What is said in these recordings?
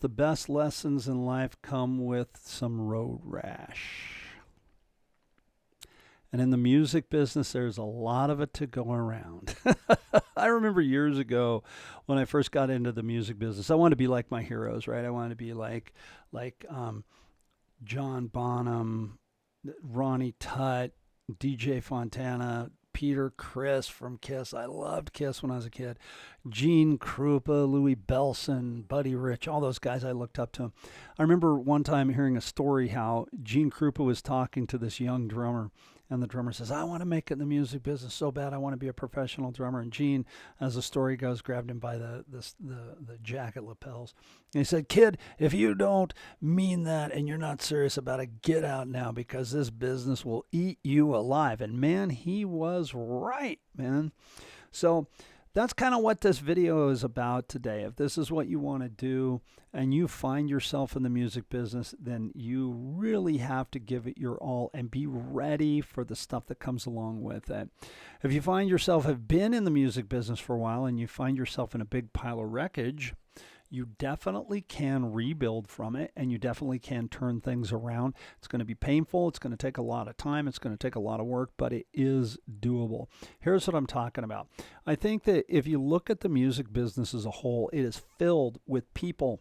the best lessons in life come with some road rash. And in the music business, there's a lot of it to go around. I remember years ago when I first got into the music business, I wanted to be like my heroes, right? I wanted to be like John Bonham, Ronnie Tutt, DJ Fontana, Peter Criss from Kiss. I loved Kiss when I was a kid. Gene Krupa, Louis Bellson, Buddy Rich, all those guys, I looked up to them. I remember one time hearing a story how Gene Krupa was talking to this young drummer, and the drummer says, I want to make it in the music business so bad. I want to be a professional drummer. And Gene, as the story goes, grabbed him by the jacket lapels. And he said, kid, if you don't mean that and you're not serious about it, get out now, because this business will eat you alive. And man, he was right, man. So that's kind of what this video is about today. If this is what you want to do and you find yourself in the music business, then you really have to give it your all and be ready for the stuff that comes along with it. If you find yourself have been in the music business for a while and you find yourself in a big pile of wreckage, you definitely can rebuild from it, and you definitely can turn things around. It's going to be painful. It's going to take a lot of time. It's going to take a lot of work, but it is doable. Here's what I'm talking about. I think that if you look at the music business as a whole, it is filled with people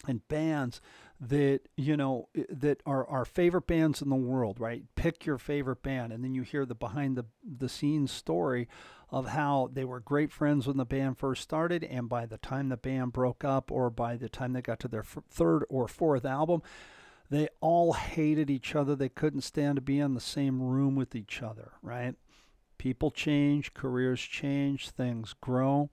and bands that, you know, that are our favorite bands in the world, right? Pick your favorite band, and then you hear the behind the scenes story of how they were great friends when the band first started, and by the time the band broke up, or by the time they got to their third or fourth album, they all hated each other. They couldn't stand to be in the same room with each other, right? People change, careers change, things grow.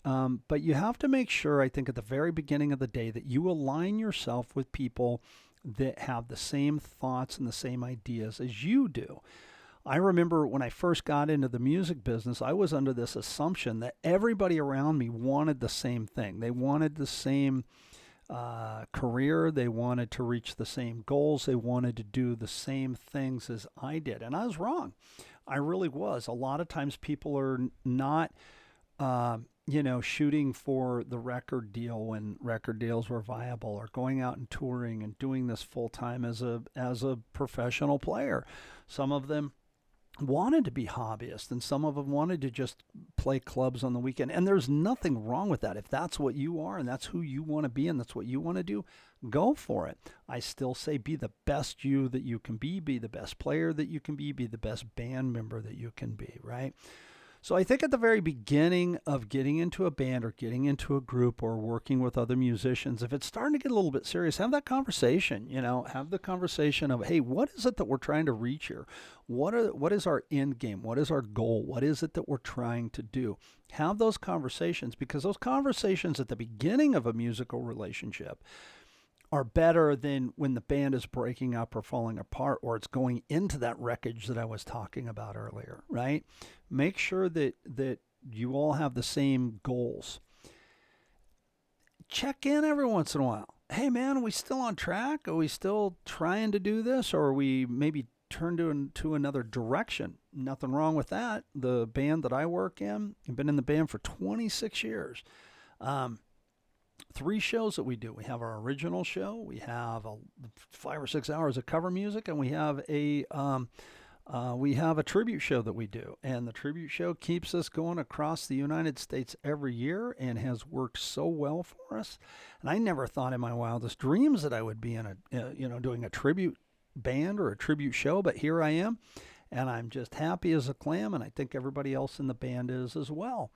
But you have to make sure, I think, at the very beginning of the day that you align yourself with people that have the same thoughts and the same ideas as you do. I remember when I first got into the music business, I was under this assumption that everybody around me wanted the same thing. They wanted the same career. They wanted to reach the same goals. They wanted to do the same things as I did. And I was wrong. I really was. A lot of times people are not shooting for the record deal when record deals were viable, or going out and touring and doing this full time as a professional player. Some of them wanted to be hobbyists, and some of them wanted to just play clubs on the weekend. And there's nothing wrong with that. If that's what you are and that's who you want to be and that's what you want to do, go for it. I still say be the best you that you can be the best player that you can be the best band member that you can be, right? So I think at the very beginning of getting into a band or getting into a group or working with other musicians, if it's starting to get a little bit serious, have that conversation, have the conversation of, hey, what is it that we're trying to reach here? What is our end game? What is our goal? What is it that we're trying to do? Have those conversations, because those conversations at the beginning of a musical relationship are better than when the band is breaking up or falling apart, or it's going into that wreckage that I was talking about earlier, right? Make sure that you all have the same goals. Check in every once in a while. Hey man, are we still on track? Are we still trying to do this? Or are we maybe turned into another direction? Nothing wrong with that. The band that I work in, I've been in the band for 26 years. 3 shows that we do. We have our original show. We have 5 or 6 hours of cover music, and we have a tribute show that we do. And the tribute show keeps us going across the United States every year and has worked so well for us. And I never thought in my wildest dreams that I would be in doing a tribute band or a tribute show, but here I am, and I'm just happy as a clam, and I think everybody else in the band is as well.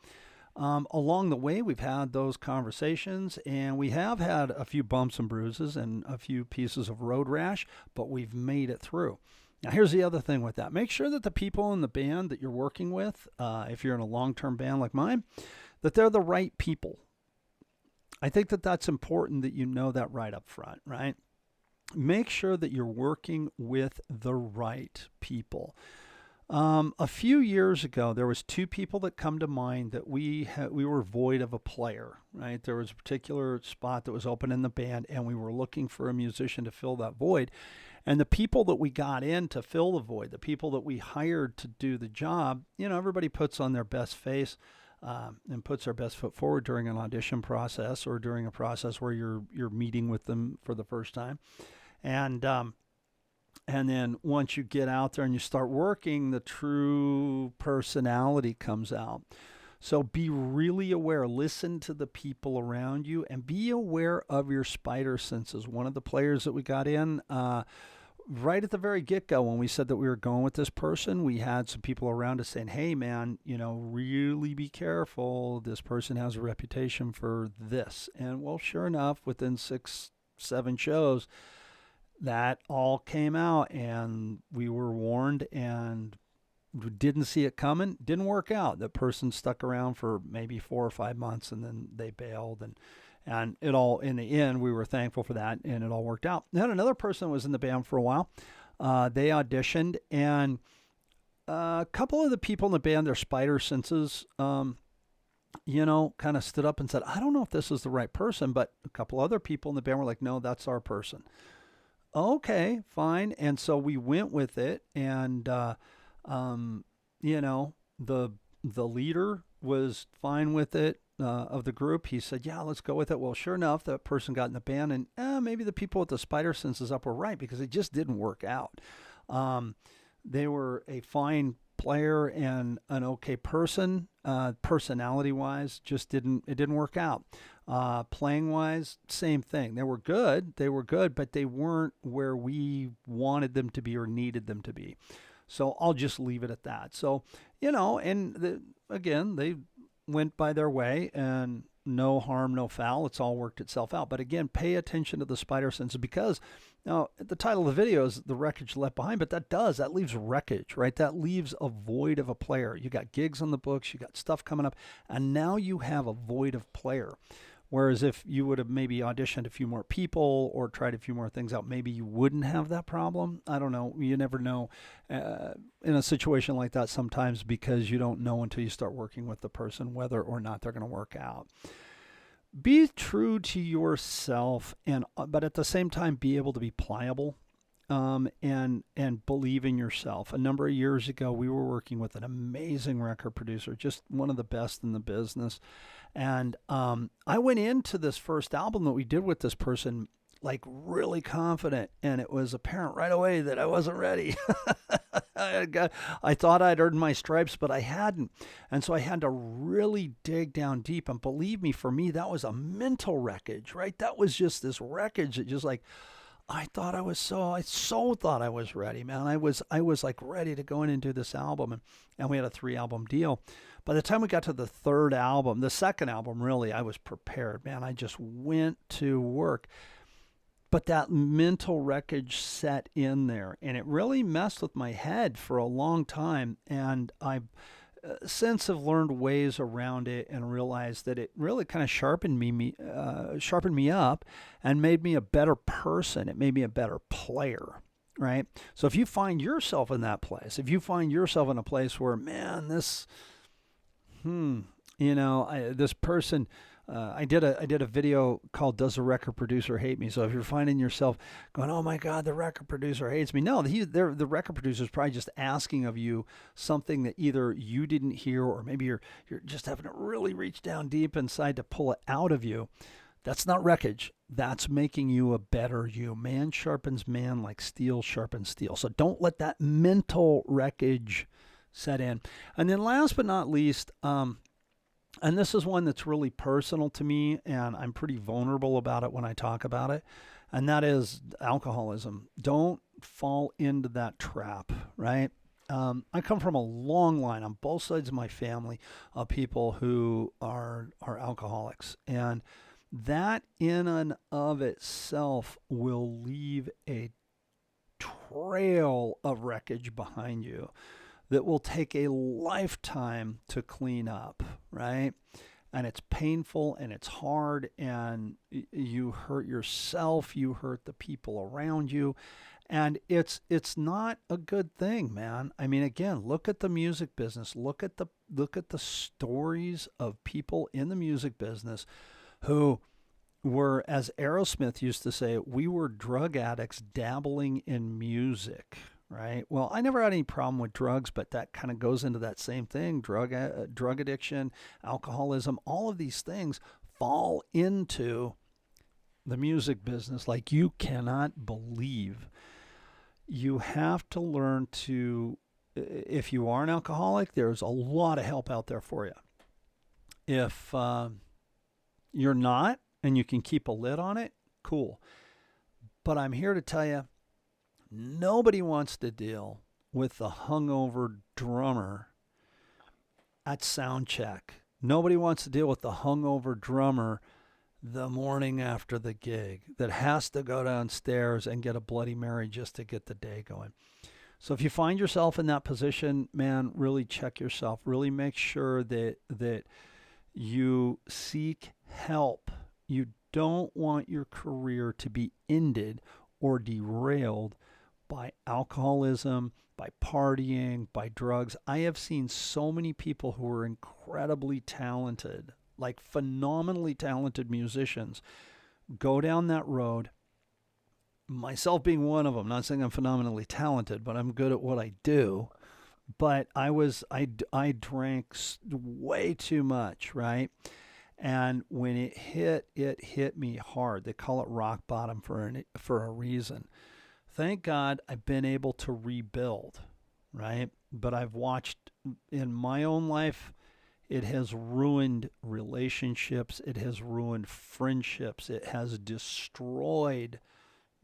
Along the way, we've had those conversations, and we have had a few bumps and bruises and a few pieces of road rash, but we've made it through. Now, here's the other thing with that. Make sure that the people in the band that you're working with, if you're in a long-term band like mine, that they're the right people. I think that that's important that you know that right up front, right? Make sure that you're working with the right people. A few years ago, there was 2 people that come to mind that we were void of a player, right? There was a particular spot that was open in the band, and we were looking for a musician to fill that void. And the people that we got in to fill the void, the people that we hired to do the job, everybody puts on their best face. and puts our best foot forward during an audition process or during a process where you're meeting with them for the first time. And and then once you get out there and you start working, the true personality comes out. So be really aware. Listen to the people around you and be aware of your spider senses. One of the players that we got in right at the very get-go, when we said that we were going with this person, we had some people around us saying, hey, man, really be careful. This person has a reputation for this. And, well, sure enough, within 6, 7 shows, that all came out, and we were warned and didn't see it coming. Didn't work out. The person stuck around for maybe 4 or 5 months, and then they bailed, and it all, in the end, we were thankful for that, and it all worked out. We had another person that was in the band for a while. They auditioned, and a couple of the people in the band, their spider senses, kind of stood up and said, I don't know if this is the right person, but a couple other people in the band were like, no, that's our person. Okay, fine. And so we went with it, and the leader was fine with it, of the group. He said, yeah, let's go with it. Well, sure enough, that person got in the band, and maybe the people with the spider senses up were right, because it just didn't work out. They were a fine player and an okay person, personality-wise, it didn't work out. Playing-wise, same thing. They were good, but they weren't where we wanted them to be or needed them to be. So I'll just leave it at that. So, again, they went by their way, and no harm, no foul. It's all worked itself out. But again, pay attention to the spider senses, because now the title of the video is The Wreckage Left Behind, but that leaves wreckage, right? That leaves a void of a player. You got gigs on the books, you got stuff coming up, and now you have a void of player. Whereas if you would have maybe auditioned a few more people or tried a few more things out, maybe you wouldn't have that problem. I don't know. You never know in a situation like that sometimes, because you don't know until you start working with the person whether or not they're going to work out. Be true to yourself, but at the same time be able to be pliable, and believe in yourself. A number of years ago, we were working with an amazing record producer, just one of the best in the business. And I went into this first album that we did with this person like really confident, and it was apparent right away that I wasn't ready. I thought I'd earned my stripes, but I hadn't. And so I had to really dig down deep. And believe me, for me, that was a mental wreckage, right? That was just this wreckage that just like, I thought I so thought I was ready, man. I was like ready to go in and do this album. And we had a 3-album deal. By the time we got to the 3rd album, the 2nd album, really, I was prepared, man. I just went to work. But that mental wreckage set in there, and it really messed with my head for a long time. And I since have learned ways around it and realized that it really kind of sharpened me up and made me a better person. It made me a better player, right? So if you find yourself in that place, if you find yourself in a place where, man, this person, I did a video called "Does the Record Producer Hate Me?" So if you're finding yourself going, "Oh my God, the record producer hates me," no, the record producer is probably just asking of you something that either you didn't hear, or maybe you're just having to really reach down deep inside to pull it out of you. That's not wreckage. That's making you a better you. Man sharpens man like steel sharpens steel. So don't let that mental wreckage set in. And then last but not least, and this is one that's really personal to me, and I'm pretty vulnerable about it when I talk about it, and that is alcoholism. Don't fall into that trap, right? I come from a long line on both sides of my family of people who are alcoholics, and that in and of itself will leave a trail of wreckage behind you that will take a lifetime to clean up, right? And it's painful and it's hard, and you hurt yourself, you hurt the people around you, and it's not a good thing, man. I mean, again, look at the music business. Look at the stories of people in the music business who were, as Aerosmith used to say, we were drug addicts dabbling in music, right? Well, I never had any problem with drugs, but that kind of goes into that same thing: drug addiction, alcoholism. All of these things fall into the music business like you cannot believe. You have to learn to, if you are an alcoholic, there's a lot of help out there for you. If you're not and you can keep a lid on it, cool. But I'm here to tell you, nobody wants to deal with the hungover drummer at sound check. Nobody wants to deal with the hungover drummer the morning after the gig that has to go downstairs and get a Bloody Mary just to get the day going. So if you find yourself in that position, man, really check yourself. Really make sure that you seek help. You don't want your career to be ended or derailed by alcoholism, by partying, by drugs. I have seen so many people who are incredibly talented, like phenomenally talented musicians, go down that road, myself being one of them. Not saying I'm phenomenally talented, but I'm good at what I do. But I drank way too much, right? And when it hit me hard. They call it rock bottom for a reason. Thank God I've been able to rebuild, right? But I've watched in my own life, it has ruined relationships. It has ruined friendships. It has destroyed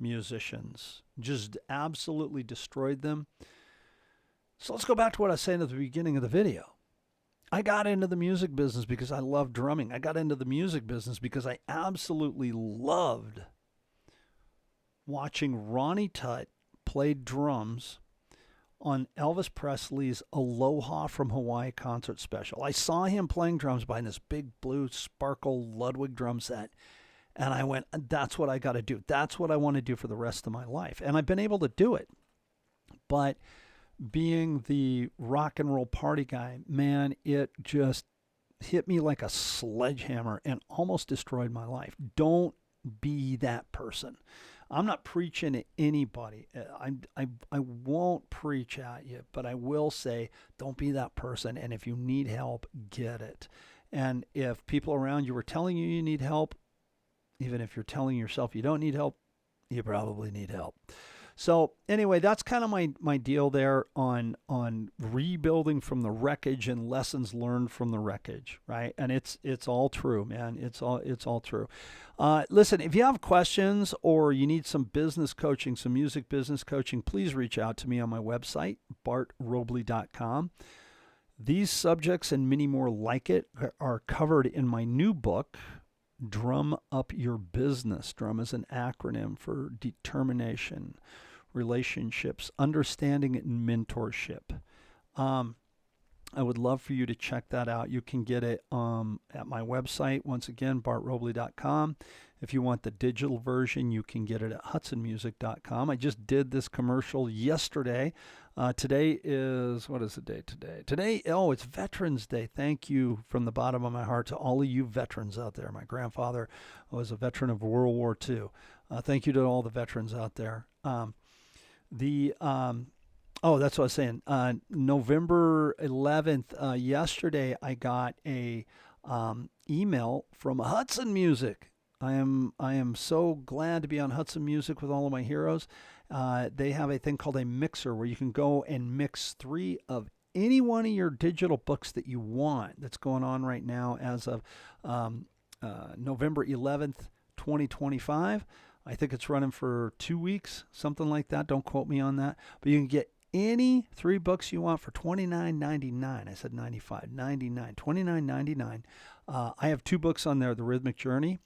musicians, just absolutely destroyed them. So let's go back to what I was saying at the beginning of the video. I got into the music business because I loved drumming. I got into the music business because I absolutely loved watching Ronnie Tutt play drums on Elvis Presley's Aloha from Hawaii concert special. I saw him playing drums behind this big blue sparkle Ludwig drum set, and I went, that's what I got to do. That's what I want to do for the rest of my life. And I've been able to do it. But being the rock and roll party guy, man, it just hit me like a sledgehammer and almost destroyed my life. Don't be that person. I'm not preaching at anybody. I won't preach at you, but I will say, don't be that person. And if you need help, get it. And if people around you are telling you need help, even if you're telling yourself you don't need help, you probably need help. So anyway, that's kind of my deal there on rebuilding from the wreckage and lessons learned from the wreckage, right? And it's all true, man. It's all true. Listen, if you have questions or you need some business coaching, some music business coaching, please reach out to me on my website, bartrobley.com. These subjects and many more like it are covered in my new book, Drum Up Your Business. Drum is an acronym for determination, relationships, understanding, and mentorship. I would love for you to check that out. You can get it at my website, once again, bartrobley.com. If you want the digital version, you can get it at hudsonmusic.com. I just did this commercial yesterday. Today is, what is the date today? Today, it's Veterans Day. Thank you from the bottom of my heart to all of you veterans out there. My grandfather was a veteran of World War II. Thank you to all the veterans out there. That's what I was saying. November 11th, yesterday, I got a email from Hudson Music. I am so glad to be on Hudson Music with all of my heroes. They have a thing called a mixer where you can go and mix 3 of any one of your digital books that you want. That's going on right now as of November 11th, 2025. I think it's running for 2 weeks, something like that. Don't quote me on that. But you can get any 3 books you want for $29.99. I said 95, 99, $29.99. I have 2 books on there, The Rhythmic Journey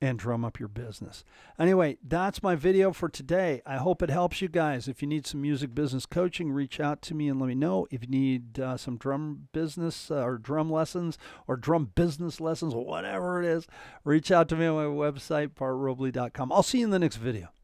and Drum Up Your Business. Anyway, that's my video for today. I hope it helps you guys. If you need some music business coaching, reach out to me and let me know. If you need some drum business or drum lessons or drum business lessons, whatever it is, reach out to me on my website, bartrobley.com. I'll see you in the next video.